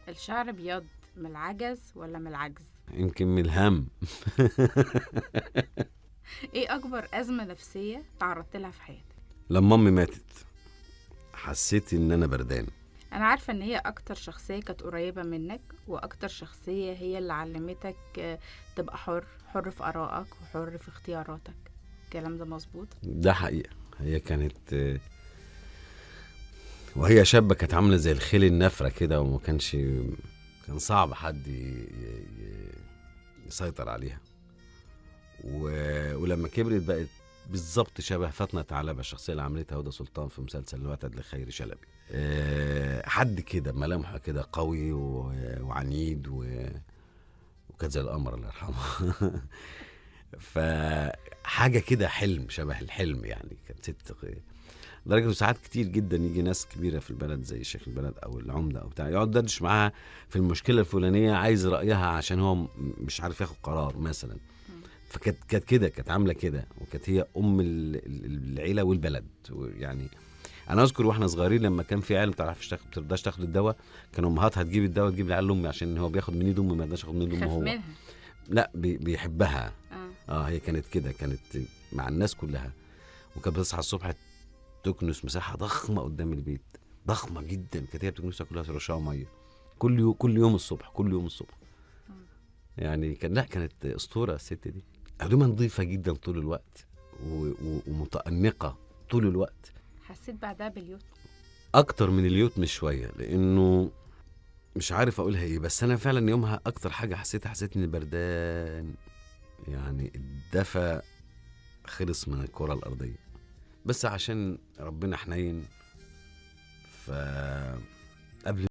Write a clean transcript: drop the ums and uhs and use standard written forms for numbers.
الشعر بيض من العجز ولا من العجز؟ يمكن من الهم. ايه اكبر ازمة نفسية تعرضت لها في حياتك؟ لما امي ماتت حسيت ان انا بردان. انا عارفة ان هي اكتر شخصية كانت قريبة منك، واكتر شخصية هي اللي علمتك تبقى حر في ارائك وحر في اختياراتك. الكلام ده مظبوط؟ ده حقيقة. هي كانت وهي شابة كانت عاملة زي الخيل النفرة كده، وما كان صعب حد يسيطر عليها. ولما كبرت بقت بالظبط شبه فاطمة ثعلبة، الشخصية اللي عملتها هدى سلطان في مسلسل الوتد لخير شلبي. حد كده ملامحه كده قوي وعنيد وكانت زي القمر الله يرحمها. فحاجة كده حلم، شبه الحلم يعني. كانت ست لدرجة ساعات كتير جدا يجي ناس كبيرة في البلد زي شيخ البلد أو العمدة أو بتاع، يقعد يدردش معاها في المشكلة الفلانية، عايز رأيها عشان هو مش عارف ياخد قرار مثلا. فكانت كده، كانت عاملة كده، وكانت هي أم العيلة والبلد يعني. أنا أذكر وإحنا صغيرين لما كان في عيال بترضاش تاخد الدواء، كان أمهاتها تجيب الدواء تجيب العيال لأمي عشان هو بياخد من إيد أمي، ما يقدرش ياخد من إيد أمه خاف هو. منها. لا بيحبها. اه. هي كانت كده، كانت مع الناس كلها. وكانت بتصحى الصبح تكنس مساحة ضخمة قدام البيت، ضخمة جدا، كانت هي بتكنسها كلها ترشها مية كل يوم الصبح، كل يوم الصبح. يعني كانت أسطورة الست دي. هدومها نظيفة جدا طول الوقت ومتأنقة طول الوقت. حسيت بعدها باليوت؟ أكتر من اليوت مش شوية، لأنه مش عارف أقولها إيه، بس أنا فعلا يومها أكتر حاجة حسيت إني بردان. يعني الدفى خلص من الكرة الأرضية، بس عشان ربنا حنين. فقبل